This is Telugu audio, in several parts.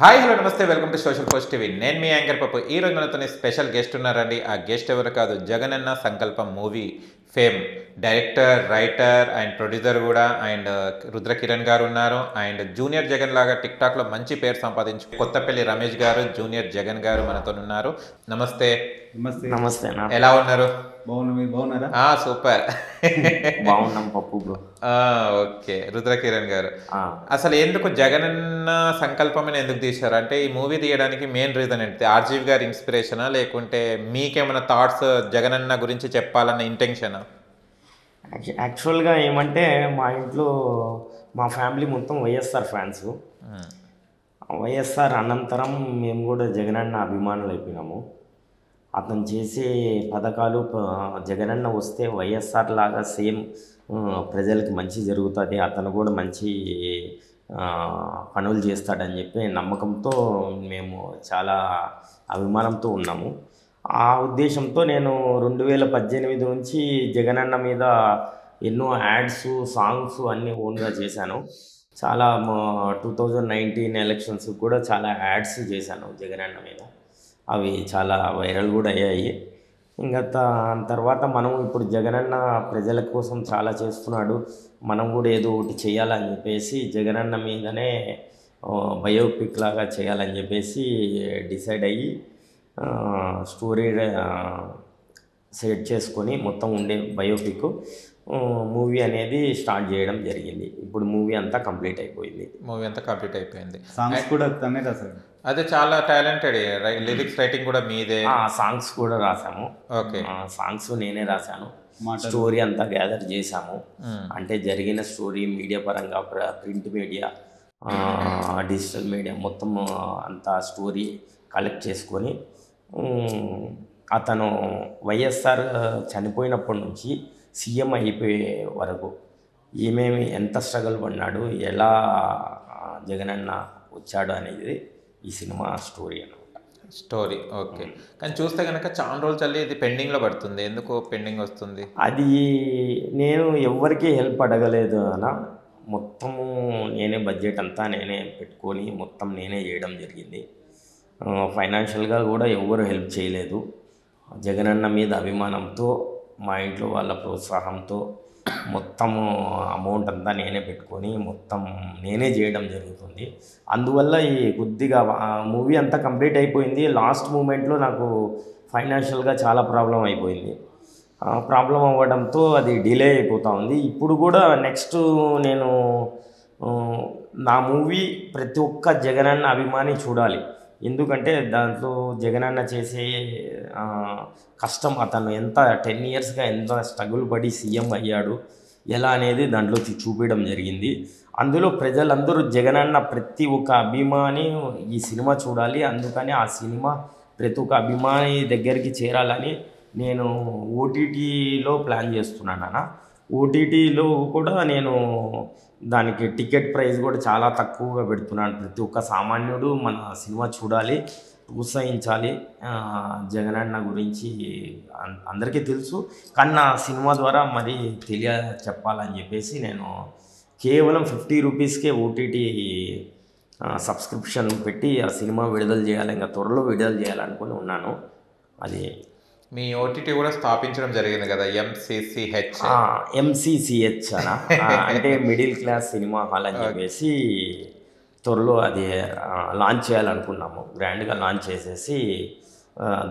హాయ్ హలో నమస్తే welcome to social post TV. నేను మీ యాంకర్ పప్పు. ఈ రోజు మనతో స్పెషల్ గెస్ట్ ఉన్నారండి. ఆ గెస్ట్ ఎవరు కాదు, జగనన్న సంకల్పం movie fame director, writer and producer కూడా. అండ్ రుద్ర కిరణ్ గారు ఉన్నారు. అండ్ జూనియర్ జగన్ లాగా టిక్ టాక్లో మంచి పేరు సంపాదించు కొత్తపల్లి రమేష్ గారు, జూనియర్ జగన్ గారు మనతో ఉన్నారు. నమస్తే. నమస్తే. నమస్తే. ఎలా ఉన్నారు? బాగున్నారా? సూపర్. బాగున్నాం పప్పు బ్రో. ఓకే. రుద్ర కిరణ్ గారు, అసలు ఎందుకు జగనన్న సంకల్పం ఎందుకు తీశారు? అంటే ఈ మూవీ తీయడానికి మెయిన్ రీజన్ ఏంటి? ఆర్జీవి గారి ఇన్స్పిరేషనా, లేకుంటే మీకేమైనా థాట్స్ జగనన్న గురించి చెప్పాలన్న ఇంటెన్షనా? యాక్చువల్గా ఏమంటే మా ఇంట్లో మా ఫ్యామిలీ మొత్తం వైఎస్ఆర్ ఫ్యాన్స్. వైఎస్ఆర్ అనంతరం మేము కూడా జగనన్న అభిమానులు అయిపోయినాము. అతను చేసే పథకాలు జగనన్న వస్తే వైఎస్ఆర్ లాగా సేమ్ ప్రజలకి మంచి జరుగుతుంది, అతను కూడా మంచి పనులు చేస్తాడని చెప్పి నమ్మకంతో మేము చాలా అభిమానంతో ఉన్నాము. ఆ ఉద్దేశంతో నేను 2018 నుంచి జగనన్న మీద ఎన్నో యాడ్స్, సాంగ్స్ అన్నీ ఓన్గా చేశాను. చాలా 2019 ఎలక్షన్స్ కూడా చాలా యాడ్స్ చేశాను జగనన్న మీద. అవి చాలా వైరల్ కూడా అయ్యాయి. ఇంకా తర్వాత మనం ఇప్పుడు జగనన్న ప్రజల కోసం చాలా చేస్తున్నాడు, మనం కూడా ఏదో ఒకటి చేయాలని చెప్పేసి జగనన్న మీదనే బయోపిక్ లాగా చేయాలని చెప్పేసి డిసైడ్ అయ్యి స్టోరీ సెట్ చేసుకొని మొత్తం ఉండే బయోపిక్ మూవీ అనేది స్టార్ట్ చేయడం జరిగింది. ఇప్పుడు మూవీ అంతా కంప్లీట్ అయిపోయింది. సాంగ్స్ కూడా తనే రాశారు. అదే చాలా టాలెంటెడ్. లిరిక్స్ రైటింగ్ కూడా మీదే? సాంగ్స్ కూడా రాసాము. ఓకే. సాంగ్స్ నేనే రాశాను. స్టోరీ అంతా గ్యాదర్ చేశాము. అంటే జరిగిన స్టోరీ మీడియా పరంగా, ప్రింట్ మీడియా, డిజిటల్ మీడియా మొత్తం అంతా స్టోరీ కలెక్ట్ చేసుకొని అతను వైఎస్ఆర్ చనిపోయినప్పటి నుంచి సీఎం అయిపోయే వరకు ఏమేమి ఎంత స్ట్రగుల్ పడినాడు, ఎలా జగనన్న వచ్చాడు అనేది ఈ సినిమా స్టోరీ స్టోరీ. ఓకే. కానీ చూస్తే కనుక చాలా రోజులు చల్లి ఇది పెండింగ్లో పడుతుంది. ఎందుకు పెండింగ్ వస్తుంది? అది నేను ఎవరికి హెల్ప్ అడగలేదు అన్న. మొత్తము నేనే బడ్జెట్ అంతా నేనే పెట్టుకొని మొత్తం నేనే చేయడం జరిగింది. ఫైనాన్షియల్గా కూడా ఎవరు హెల్ప్ చేయలేదు. జగనన్న మీద అభిమానంతో, మా ఇంట్లో వాళ్ళ ప్రోత్సాహంతో మొత్తము అమౌంట్ అంతా నేనే పెట్టుకొని మొత్తం నేనే చేయడం జరుగుతుంది. అందువల్ల ఈ కొద్దిగా మూవీ అంతా కంప్లీట్ అయిపోయింది. లాస్ట్ మూమెంట్లో నాకు ఫైనాన్షియల్గా చాలా ప్రాబ్లం అయిపోయింది. ప్రాబ్లం అవ్వడంతో అది డిలే అయిపోతూ ఉంది. ఇప్పుడు కూడా నెక్స్ట్ నేను నా మూవీ ప్రతి ఒక్క జగనన్న అభిమాని చూడాలి. ఎందుకంటే దాంట్లో జగనన్న చేసే కష్టం, అతను ఎంత 10 ఇయర్స్గా ఎంత స్ట్రగుల్ పడి సీఎం అయ్యాడు ఎలా అనేది దాంట్లో చూపించడం జరిగింది. అందులో ప్రజలందరూ జగనన్న ప్రతి ఒక్క అభిమాని ఈ సినిమా చూడాలి. అందుకని ఆ సినిమా ప్రతి ఒక్క అభిమాని దగ్గరికి చేరాలని నేను ఓటీటీలో ప్లాన్ చేస్తున్నాను అన్న. ఓటీటీలో కూడా నేను దానికి టికెట్ ప్రైస్ కూడా చాలా తక్కువగా పెడుతున్నాను. ప్రతి ఒక్క సామాన్యుడు మన సినిమా చూడాలి, ప్రోత్సహించాలి. జగనన్న గురించి అందరికీ తెలుసు, కానీ నా సినిమా ద్వారా మరి చెప్పాలని చెప్పేసి నేను కేవలం 50 రూపీస్కే ఓటీటీ సబ్స్క్రిప్షన్ పెట్టి ఆ సినిమా విడుదల చేయాలి. ఇంకా త్వరలో విడుదల చేయాలనుకుని ఉన్నాను. అది మీ ఓటీటీ కూడా స్థాపించడం జరిగింది కదా, ఎంసీసీహెచ్ అనా, అంటే మిడిల్ క్లాస్ సినిమా హాల్ అని చెప్పేసి త్వరలో అది లాంచ్ చేయాలనుకున్నాము. గ్రాండ్గా లాంచ్ చేసేసి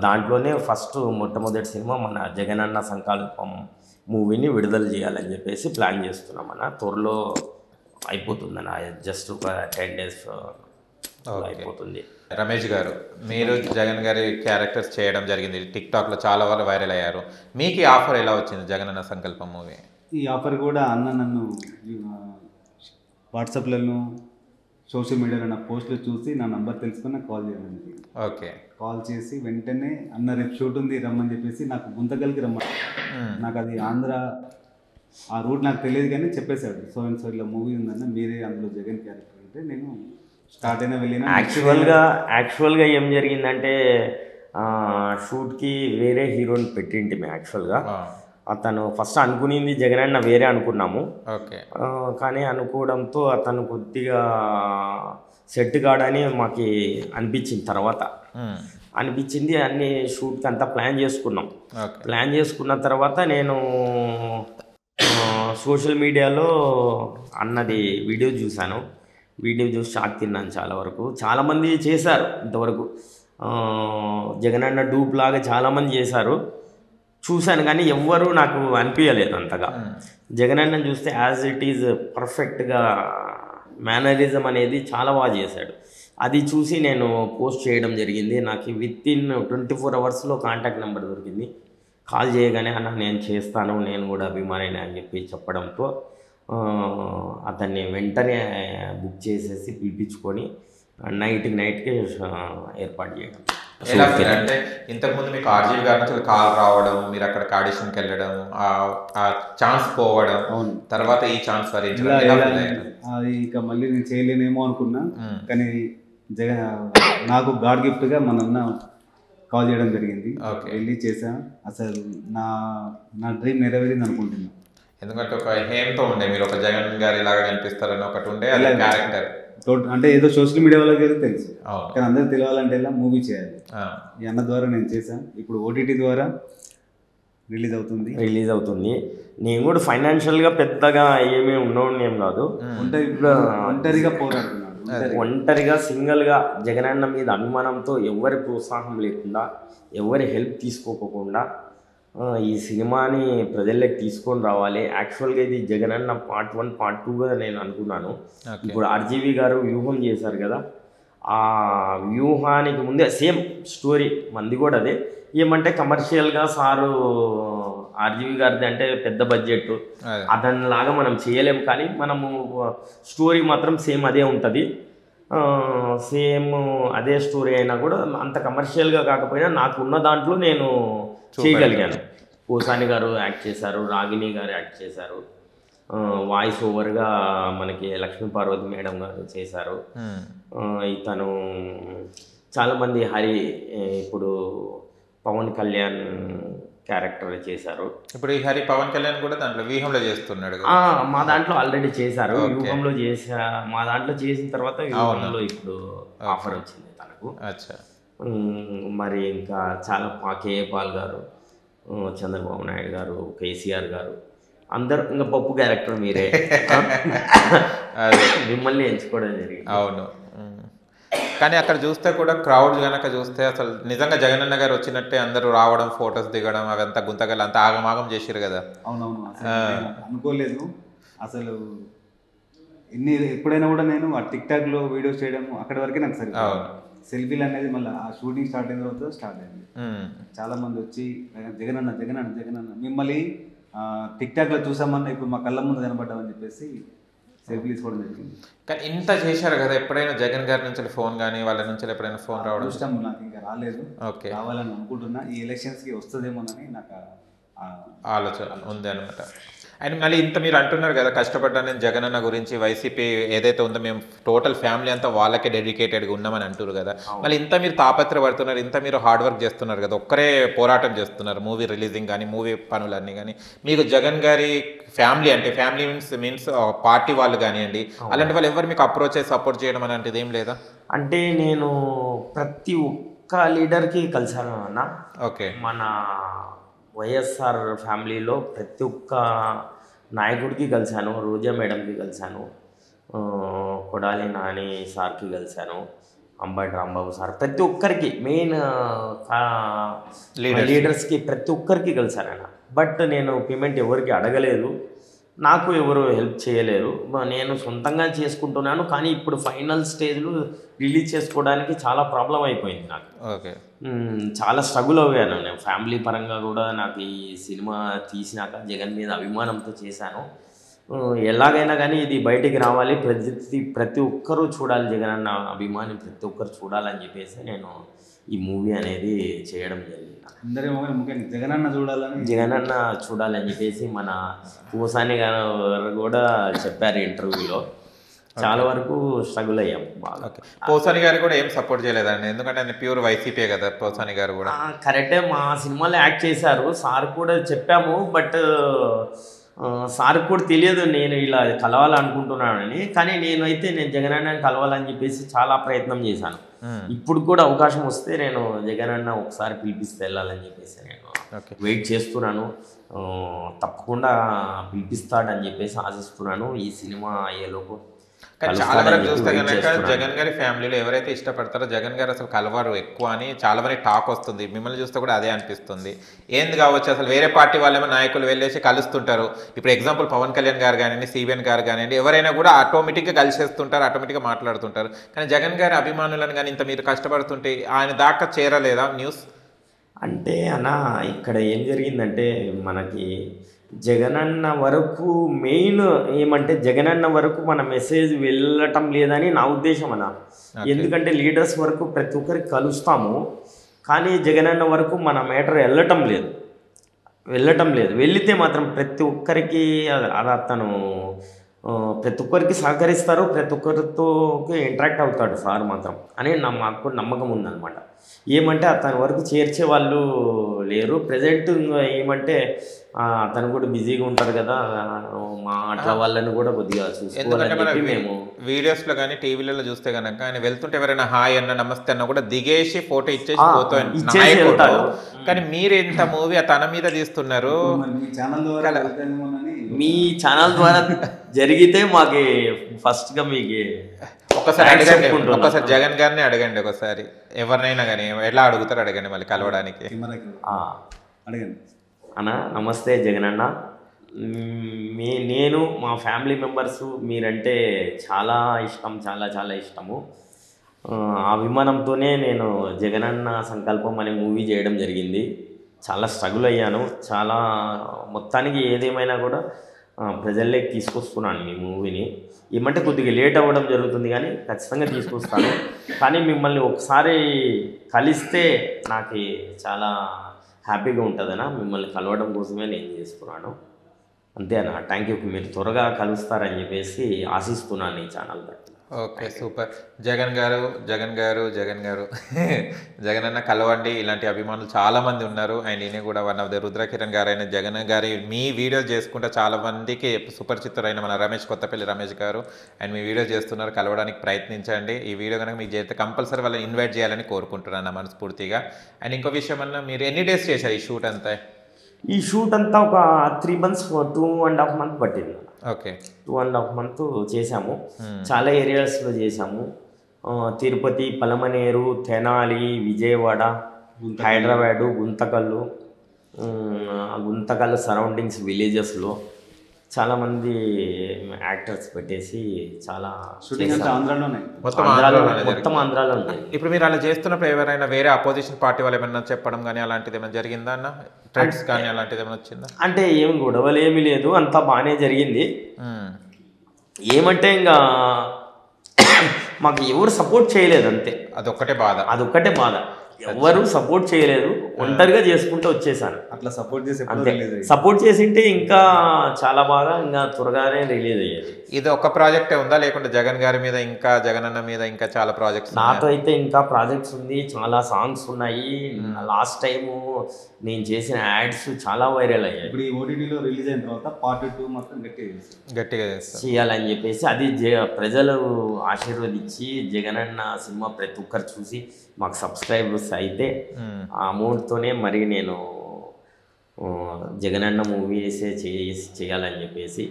దాంట్లోనే మొట్టమొదటి సినిమా మన జగనన్న సంకల్పం మూవీని విడుదల చేయాలని చెప్పేసి ప్లాన్ చేస్తున్నామన్న. త్వరలో అయిపోతుందన్న, జస్ట్ ఒక 10 days అయిపోతుంది. రమేష్ గారు, మీరు జగన్ గారి క్యారెక్టర్స్ చేయడం జరిగింది, టిక్టాక్లో చాలా వరకు వైరల్ అయ్యారు. మీకు ఈ ఆఫర్ ఎలా వచ్చింది జగనన్న సంకల్పం మూవీ? ఈ ఆఫర్ కూడా అన్న నన్ను వాట్సాప్లలో, సోషల్ మీడియాలో నా పోస్టులు చూసి నా నంబర్ తెలుసుకొని నాకు కాల్ చేయడం జరిగింది. ఓకే. కాల్ చేసి వెంటనే అన్న రేపు షూట్ ఉంది రమ్మని చెప్పేసి నాకు గుంతకల్కి రమ్మని. నాకు అది ఆంధ్ర ఆ రూట్ నాకు తెలియదు కానీ చెప్పేశాడు, సో అండ్ సో ఇలా మూవీ ఉందన్న, మీరే అందులో జగన్ క్యారెక్టర్ అంటే నేను స్టార్ట్ అయినా వెళ్ళిన. యాక్చువల్గా ఏం జరిగిందంటే షూట్కి వేరే హీరోని పెట్టింటి మేము. యాక్చువల్గా అతను ఫస్ట్ అనుకునింది జగనన్న వేరే అనుకున్నాము. ఓకే. కానీ అనుకోవడంతో అతను కొద్దిగా సెట్ కాడని మాకు అనిపించింది. తర్వాత అనిపించింది, అన్ని షూట్కి అంతా ప్లాన్ చేసుకున్నాం. ప్లాన్ చేసుకున్న తర్వాత నేను సోషల్ మీడియాలో అన్నది వీడియో చూశాను. వీడియో చూసి షాక్ తిన్నాను. చాలా వరకు చాలామంది చేశారు ఇంతవరకు, జగనన్న డూప్ లాగా చాలామంది చేశారు, చూశాను. కానీ ఎవ్వరూ నాకు అనిపించలేదు అంతగా. జగనన్న చూస్తే యాజ్ ఇట్ ఈజ్ పర్ఫెక్ట్గా మేనరిజం అనేది చాలా బాగా చేశాడు. అది చూసి నేను పోస్ట్ చేయడం జరిగింది. నాకు వితిన్ 24 అవర్స్లో కాంటాక్ట్ నెంబర్ దొరికింది. కాల్ చేయగానే అన్న నేను చేస్తాను, నేను కూడా అభిమానిని అని చెప్పి చెప్పడంతో అతన్ని వెంటనే బుక్ చేసేసి పిలిపించుకొని నైట్కి ఏర్పాటు చేయడం. అంటే ఇంతకుముందు మీకు ఆర్జీవి గారి నుంచి కాల్ రావడం, మీరు అక్కడికి ఆడిషన్కి వెళ్ళడం, ఆ ఛాన్స్ పోవడం, తర్వాత ఈ ఛాన్స్ అది ఇక మళ్ళీ నేను చేయలేనేమో అనుకున్నా. కానీ నాకు గాడ్ గిఫ్ట్గా మన అన్న కాల్ చేయడం జరిగింది. వెళ్ళి చేసా. అసలు నా డ్రీమ్ నెరవేరింది అనుకుంటున్నాను. ఎందుకంటే ఒక హేమ్తో ఉండే, మీరు ఒక జగన్ గారి ఇలాగా కనిపిస్తారని ఒకటి ఉండే క్యారెక్టర్. అంటే ఏదో సోషల్ మీడియా వాళ్ళకి తెలుసు, కానీ అందరూ తెలియాలంటే ఇలా మూవీ చేయాలి. ఈ అన్న ద్వారా నేను చేశాను. ఇప్పుడు ఓటీటీ ద్వారా రిలీజ్ అవుతుంది. నేను కూడా ఫైనాన్షియల్గా పెద్దగా ఏమీ ఉన్నోడిని ఏం కాదు. ఒంటరిగా పోరాడుతున్నాను. ఒంటరిగా సింగిల్గా జగనన్న మీద అభిమానంతో ఎవరి ప్రోత్సాహం లేకుండా, ఎవరి హెల్ప్ తీసుకోకుండా ఈ సినిమాని ప్రజల్లోకి తీసుకొని రావాలి. యాక్చువల్గా ఇది జగనన్న పార్ట్ 1, పార్ట్ 2గా నేను అనుకున్నాను. ఇప్పుడు ఆర్జీవి గారు వ్యూహం చేశారు కదా, ఆ వ్యూహానికి ముందే సేమ్ స్టోరీ మంది కూడా అదే. ఏమంటే కమర్షియల్గా సారు ఆర్జీవి గారిది అంటే పెద్ద బడ్జెట్, అదనిలాగా మనం చేయలేము. కానీ మనము స్టోరీ మాత్రం సేమ్ అదే ఉంటుంది. సేమ్ అదే స్టోరీ అయినా కూడా అంత కమర్షియల్గా కాకపోయినా నాకు ఉన్న దాంట్లో నేను చేయగలిగాను. పోసాని గారు యాక్ట్ చేశారు, రాగిణి గారు యాక్ట్ చేశారు, వాయిస్ ఓవర్గా మనకి లక్ష్మీ పార్వతి మేడం గారు చేశారు. ఇతను చాలామంది ఇప్పుడు పవన్ కళ్యాణ్ క్యారెక్టర్ చేశారు. ఇప్పుడు ఈ పవన్ కళ్యాణ్ కూడా దాంట్లో వ్యూహంలో చేస్తున్నాడు. మా దాంట్లో ఆల్రెడీ చేశారు, వ్యూహంలో మా దాంట్లో చేసిన తర్వాత వ్యూహంలో ఇప్పుడు ఆఫర్ వచ్చింది తనకు. మరి ఇంకా చాలా కేఏ పాల్ గారు, చంద్రబాబు నాయుడు గారు, కేసీఆర్ గారు, అందరు ఇంకా పప్పు క్యారెక్టర్ మీరే మిమ్మల్ని ఎంచుకోవడం జరిగింది. అవును. కానీ అక్కడ చూస్తే కూడా క్రౌడ్ కనుక చూస్తే అసలు నిజంగా జగనన్న గారు వచ్చినట్టే అందరూ రావడం, ఫొటోస్ దిగడం, అవంతా గుంతగల అంతా ఆగమాగం చేసారు కదా. అవునవును, అనుకోలేదు అసలు. ఎప్పుడైనా కూడా నేను ఆ టిక్టాక్లో వీడియోస్ చేయడం అక్కడి వరకే నాకు సరే. సెల్ఫీలు అనేది మళ్ళీ ఆ షూటింగ్ స్టార్ట్ అయిన తర్వాత స్టార్ట్ అయింది. చాలా మంది వచ్చి జగనన్న జగనన్న జగనన్న మిమ్మల్ని టిక్టాక్లో చూసామన్నా ఇప్పుడు మా కళ్ళ ముందు కనబడ్డామని చెప్పేసి సెల్ఫీ తీసుకోవడం జరిగింది. కానీ ఇంత చేశారు కదా, ఎప్పుడైనా జగన్ గారి నుంచి ఫోన్ కానీ వాళ్ళ నుంచి ఎప్పుడైనా ఫోన్ రావడం? ఇష్టం నాకు ఇంకా రాలేదు. రావాలని అనుకుంటున్నా. ఈ ఎలక్షన్స్కి వస్తుందేమోనని నాకు ఆలోచన ఉంది అనమాట. అండ్ మళ్ళీ ఇంత మీరు అంటున్నారు కదా, కష్టపడ్డాను జగనన్న గురించి, వైసీపీ ఏదైతే ఉందో మేము టోటల్ ఫ్యామిలీ అంతా వాళ్ళకే డెడికేటెడ్గా ఉన్నామని అంటారు కదా. మళ్ళీ ఇంత మీరు తాపత్రపడుతున్నారు, ఇంత మీరు హార్డ్ వర్క్ చేస్తున్నారు కదా, ఒక్కరే పోరాటం చేస్తున్నారు, మూవీ రిలీజింగ్ కానీ మూవీ పనులన్నీ కానీ. మీకు జగన్ గారి ఫ్యామిలీ అంటే ఫ్యామిలీ మీన్స్ పార్టీ వాళ్ళు కానివ్వండి, అలాంటి వాళ్ళు ఎవరు మీకు అప్రోచ్ చేసి సపోర్ట్ చేయడం అలాంటిది ఏం లేదా? అంటే నేను ప్రతి ఒక్క లీడర్కి కలిసాను అన్న. ఓకే. మన వైఎస్ఆర్ ఫ్యామిలీలో ప్రతి ఒక్క నాయకుడికి కలిశాను. రోజా మేడంకి కలిశాను, కొడాలి నాని సార్కి కలిశాను, అంబటి రాంబాబు సార్, ప్రతి ఒక్కరికి మెయిన్ లీడర్స్కి ప్రతి ఒక్కరికి కలిశాను. బట్ నేను పేమెంట్ ఎవరికి అడగలేదు, నాకు ఎవరు హెల్ప్ చేయలేరు, నేను సొంతంగా చేసుకుంటున్నాను. కానీ ఇప్పుడు ఫైనల్ స్టేజ్లో రిలీజ్ చేసుకోవడానికి చాలా ప్రాబ్లం అయిపోయింది నాకు. ఓకే. చాలా స్ట్రగుల్ అయ్యాను నేను ఫ్యామిలీ పరంగా కూడా. నాకు ఈ సినిమా తీసినాక జగన్ మీద అభిమానంతో చేశాను. ఎలాగైనా కానీ ఇది బయటికి రావాలి, ప్రతి ఒక్కరూ చూడాలి, జగన్ అన్న అభిమాని ప్రతి ఒక్కరు చూడాలని చెప్పేసి నేను ఈ మూవీ అనేది చేయడం జరిగింది. జగనన్న చూడాలని చెప్పేసి మన పోసాని గారు కూడా చెప్పారు ఇంటర్వ్యూలో. చాలా వరకు స్ట్రగుల్ అయ్యాం బాగా. పోసాని గారు కూడా ఏం సపోర్ట్ చేయలేదండి, ఎందుకంటే ఆయన ప్యూర్ వైసీపీ కదా. పోసాని గారు కూడా కరెక్టే, మా సినిమాలో యాక్ట్ చేశారు, సార్ కూడా చెప్పాము. బట్ సార్కి కూడా తెలియదు నేను ఇలా కలవాలనుకుంటున్నానని. కానీ నేను జగనన్నని కలవాలని చెప్పేసి చాలా ప్రయత్నం చేశాను. ఇప్పుడు కూడా అవకాశం వస్తే నేను జగనన్న ఒకసారి పిలిపిస్తే వెళ్ళాలని చెప్పేసి నేను వెయిట్ చేస్తున్నాను. తప్పకుండా పిలిపిస్తాడని చెప్పేసి ఆశిస్తున్నాను ఈ సినిమా అయ్యేలోపు. కానీ చాలా వరకు చూస్తే కనుక జగన్ గారి ఫ్యామిలీలో ఎవరైతే ఇష్టపడతారో జగన్ గారు అసలు కలవరు ఎక్కువ అని చాలా మంది టాక్ వస్తుంది. మిమ్మల్ని చూస్తే కూడా అదే అనిపిస్తుంది. ఏంది కావచ్చు అసలు వేరే పార్టీ వాళ్ళేమో నాయకులు వెళ్ళేసి కలుస్తుంటారు. ఇప్పుడు ఎగ్జాంపుల్ పవన్ కళ్యాణ్ గారు కానివ్వండి, సిబిఎన్ గారు కానివ్వండి, ఎవరైనా కూడా ఆటోమేటిక్గా కలిసేస్తుంటారు, ఆటోమేటిక్గా మాట్లాడుతుంటారు. కానీ జగన్ గారి అభిమానులను కానీ ఇంత మీరు కష్టపడుతుంటే ఆయన దాకా చేరలేదా న్యూస్? అంటే అన్న ఇక్కడ ఏం జరిగిందంటే మనకి జగనన్న వరకు మెయిన్ ఏమంటే జగనన్న వరకు మన మెసేజ్ వెళ్ళటం లేదని నా ఉద్దేశం అన్న. ఎందుకంటే లీడర్స్ వరకు ప్రతి ఒక్కరికి కలుస్తాము, కానీ జగనన్న వరకు మన మ్యాటర్ వెళ్ళటం లేదు. వెళితే మాత్రం ప్రతి ఒక్కరికి అతను ప్రతి ఒక్కరికి సహకరిస్తారు, ప్రతి ఒక్కరితో ఇంటరాక్ట్ అవుతాడు సార్ మాత్రం అని మాకు నమ్మకం ఉందన్నమాట. ఏమంటే అతని వరకు చేర్చే వాళ్ళు లేరు ప్రజెంట్. ఏమంటే అతను కూడా బిజీగా ఉంటారు కదా, మా అట్లా వాళ్ళని కూడా కొద్దిగా చూసుకోవాలని మేము వీడియోస్లో కానీ టీవీలలో చూస్తే కనుక ఆయన వెళ్తుంటే ఎవరైనా హాయ్ అన్న నమస్తే అన్న కూడా దిగేసి ఫోటో ఇచ్చేసి పోతాడు. కానీ మీరు ఎంత మూవీ తన మీద తీస్తున్నారు. మీ ఛానల్ ద్వారా జరిగితే మాకు ఫస్ట్గా మీకు ఒకసారి అడగండి, ఒకసారి జగన్ గారిని అడగండి, ఒకసారి ఎవరినైనా కానీ ఎలా అడుగుతారు అడగండి మళ్ళీ కలవడానికి. అన్న నమస్తే జగన్ అన్న, నేను మా ఫ్యామిలీ మెంబర్స్ మీరంటే చాలా ఇష్టం, చాలా ఇష్టము. అభిమానంతోనే నేను జగనన్న సంకల్పం అనే మూవీ చేయడం జరిగింది. చాలా స్ట్రగుల్ అయ్యాను, చాలా మొత్తానికి ఏదేమైనా కూడా ప్రజల్లోకి తీసుకొస్తున్నాను మీ మూవీని. ఏమంటే కొద్దిగా లేట్ అవ్వడం జరుగుతుంది కానీ ఖచ్చితంగా తీసుకొస్తాను. కానీ మిమ్మల్ని ఒకసారి కలిస్తే నాకు చాలా హ్యాపీగా ఉంటుందన్నా. మిమ్మల్ని కలవడం కోసమే నేను చేసుకున్నాను అంతే అన్న. Thank you. మీరు త్వరగా కలుస్తారని చెప్పేసి ఆశిస్తున్నాను ఈ ఛానల్ బట్టి. Okay super. జగన్ గారు జగన్ అన్న కలవండి. ఇలాంటి అభిమానులు చాలామంది ఉన్నారు. అండ్ ఈయన కూడా వన్ ఆఫ్ ద రుద్రకిరణ్ గారు అయిన జగన్ గారి మీ వీడియో చేసుకుంటే చాలామందికి సుపరిచితులైన మన రమేష్ కొత్తపల్లి రమేష్ గారు అండ్ మీ వీడియో చేస్తున్నారు. కలవడానికి ప్రయత్నించండి. ఈ వీడియో కనుక మీకు చేస్తే కంపల్సరీ వాళ్ళని ఇన్వైట్ చేయాలని కోరుకుంటున్నాను మనస్ఫూర్తిగా. అండ్ ఇంకో విషయం అన్న, మీరు ఎన్ని డేస్ చేశారు ఈ షూట్ అంతా? ఈ షూట్ అంతా ఒక 3 months 2.5 months పట్టింది. ఓకే 2.5 months చేసాము. చాలా ఏరియాస్లో చేసాము. తిరుపతి, పలమనేరు, తెనాలి, విజయవాడ, హైదరాబాదు, గుంతకల్లు సరౌండింగ్స్ విలేజెస్లో చాలామంది యాక్టర్స్ పెట్టేసి చాలా మొత్తం ఆంధ్రాలో ఉన్నాయి. ఇప్పుడు మీరు అలా చేస్తున్నప్పుడు ఎవరైనా వేరే అపోజిషన్ పార్టీ వాళ్ళు ఏమైనా చెప్పడం కానీ అలాంటిది ఏమైనా జరిగిందా అన్న? థ్రెడ్స్ కానీ అలాంటిది ఏమైనా వచ్చిందా? అంటే ఏం గొడవలు ఏమీ లేదు, అంతా బాగానే జరిగింది. ఏమంటే ఇంకా మాకు ఎవరు సపోర్ట్ చేయలేదు అంతే. అదొక్కటే బాధ. ఎవరు సపోర్ట్ చేయలేదు, ఒంటరిగా చేసుకుంటూ వచ్చేసాను. అట్లా సపోర్ట్ చేసి అంతే. సపోర్ట్ చేసింటే ఇంకా చాలా బాగా ఇంకా త్వరగానే రిలీజ్ అయ్యేది. ఇది ఒక ప్రాజెక్టే ఉందా లేకుంటే జగన్ గారి మీద ఇంకా జగన్ అన్న మీద ఇంకా చాలా ప్రాజెక్ట్స్? నాతో అయితే ఇంకా ప్రాజెక్ట్స్ ఉంది, చాలా సాంగ్స్ ఉన్నాయి. లాస్ట్ టైము నేను చేసిన యాడ్స్ చాలా వైరల్ అయ్యాయి. ఇప్పుడు ఈ ఓటీటీలో రిలీజ్ అయిన తర్వాత పార్ట్ 2 మొత్తం గట్టిగా చేయాలని చెప్పేసి అది ప్రజలు ఆశీర్వదించి జగనన్న సినిమా ప్రతి ఒక్కరు చూసి మాకు సబ్స్క్రైబర్స్ అయితే ఆ అమౌంట్తోనే మరి నేను జగనన్న మూవీసే చేయాలని చెప్పేసి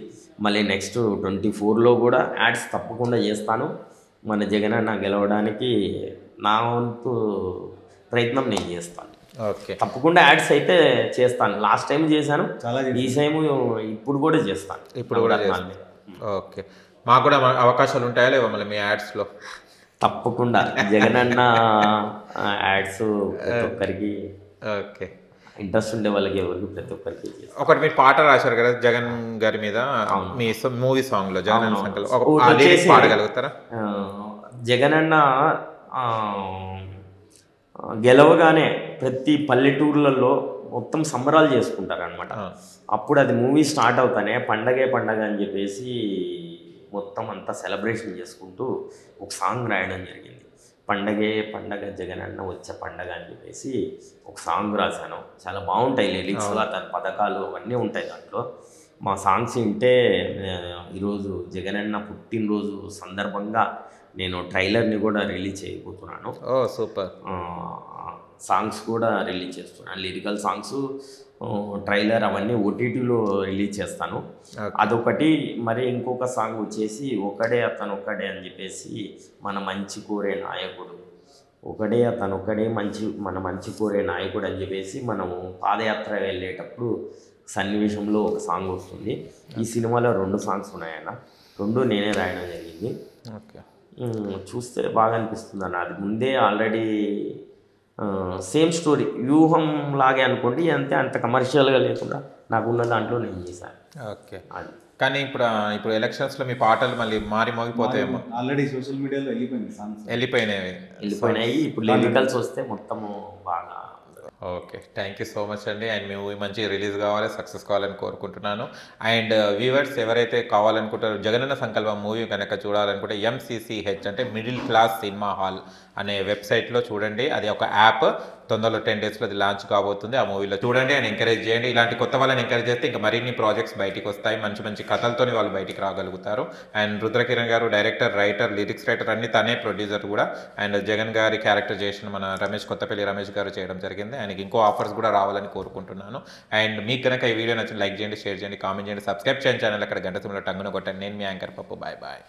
మళ్ళీ నెక్స్ట్ 24లో కూడా యాడ్స్ తప్పకుండా చేస్తాను. మన జగనన్న గెలవడానికి నా వంతు ప్రయత్నం నేను చేస్తాను. ఓకే తప్పకుండా యాడ్స్ అయితే చేస్తాను. లాస్ట్ టైం చేశాను, ఈ టైం ఇప్పుడు కూడా చేస్తాను. ఓకే. మాకు కూడా అవకాశాలు ఉంటాయా లేవా మళ్ళీ మీ యాడ్స్లో? తప్పకుండా జగనన్న యాడ్స్ ప్రతి ఒక్కరికి ఓకే ఇంట్రెస్ట్ ఉండే వాళ్ళకి ఎవరికి ప్రతి ఒక్కరికి. ఒకటి మీరు పాట రాశారు కదా జగన్ గారి మీద, మీ మూవీ సాంగ్లో జగన్ పాడగలుగుతారా? జగనన్న గెలవగానే ప్రతి పల్లెటూర్లలో మొత్తం సంబరాలు చేసుకుంటారు అనమాట. అప్పుడు అది మూవీ స్టార్ట్ అవుతానే పండగ అని చెప్పేసి మొత్తం అంతా సెలబ్రేషన్ చేసుకుంటూ ఒక సాంగ్ రాయడం జరిగింది. పండగ జగనన్న వచ్చే పండగ అని చెప్పేసి ఒక సాంగ్ రాశాను. చాలా బాగుంటాయి లిరిక్స్, దాని పథకాలు అవన్నీ ఉంటాయి దాంట్లో. మా సాంగ్స్ వింటే ఈరోజు జగనన్న పుట్టినరోజు సందర్భంగా నేను ట్రైలర్ని కూడా రిలీజ్ చేయబోతున్నాను. ఓ సూపర్. సాంగ్స్ కూడా రిలీజ్ చేస్తున్నాను, లిరికల్ సాంగ్స్, ట్రైలర్ అవన్నీ ఓటీటీలో రిలీజ్ చేస్తాను. అదొకటి. మరి ఇంకొక సాంగ్ వచ్చేసి ఒకడే అతను ఒక్కడే అని చెప్పేసి మన మంచి కోరే నాయకుడు, ఒకడే అతను ఒక్కడే మన మంచి కోరే నాయకుడు అని చెప్పేసి మనము పాదయాత్ర వెళ్ళేటప్పుడు సన్నివేశంలో ఒక సాంగ్ వస్తుంది. ఈ సినిమాలో 2 సాంగ్స్ ఉన్నాయన్న, 2 నేనే రాయడం జరిగింది. ఓకే. చూస్తే బాగా అనిపిస్తుంది అన్న. అది ముందే ఆల్రెడీ సేమ్ స్టోరీ, వ్యూహం లాగే అనుకోండి, అంతే, అంత కమర్షియల్గా లేకుండా నాకున్న దాంట్లో నేను చేశాను. ఓకే. అది కానీ ఇప్పుడు ఎలక్షన్స్లో మీ పాటలు మళ్ళీ మారి మోగిపోతాయేమో. ఆల్రెడీ సోషల్ మీడియాలో వెళ్ళిపోయింది సాంగ్స్, వెళ్ళిపోయినాయి. ఇప్పుడు లిరికల్స్ వస్తే మొత్తము బాగా. Okay, thank you so much అండి. అండ్ మీ మూవీ మంచి రిలీజ్ కావాలి, సక్సెస్ కావాలని కోరుకుంటున్నాను. అండ్ వ్యూవర్స్ ఎవరైతే కావాలనుకుంటారో జగనన్న సంకల్పం మూవీ కనుక చూడాలనుకుంటే MCCH అంటే మిడిల్ క్లాస్ సినిమా హాల్ అనే వెబ్సైట్లో చూడండి. అది ఒక యాప్, తొందరలో 10 డేస్లో అది లాంచ్ కాబోతుంది. ఆ మూవీలో చూడండి అండ్ ఎంకరేజ్ చేయండి. ఇలాంటి కొత్త వాళ్ళని ఎంకరేజ్ చేస్తే ఇంకా మరిన్ని ప్రాజెక్ట్స్ బయటికి వస్తాయి, మంచి మంచి కథలతోని వాళ్ళు బయటికి రాగలుగుతారు. అండ్ రుద్రకిరణ్ గారు డైరెక్టర్, రైటర్, లిరిక్స్ రైటర్ అన్ని తనే, ప్రొడ్యూసర్ కూడా. అండ్ జగన్ గారి క్యారెక్టర్ చేసిన మన కొత్తపల్లి రమేష్ గారు చేయడం జరిగింది. ఆయనకి ఇంకో ఆఫర్స్ కూడా రావాలని కోరుకుంటున్నాను. అండ్ మీకు కనుక ఈ వీడియో నచ్చిన లైక్ చేయండి, షేర్ చేయండి, కామెంట్ చేయండి, సబ్స్క్రైబ్ చేయండి ఛానల్, అక్కడ గంట సింబల్ టంగున కొట్టండి. నేను మీ యాంకర్ పప్పు. Bye bye.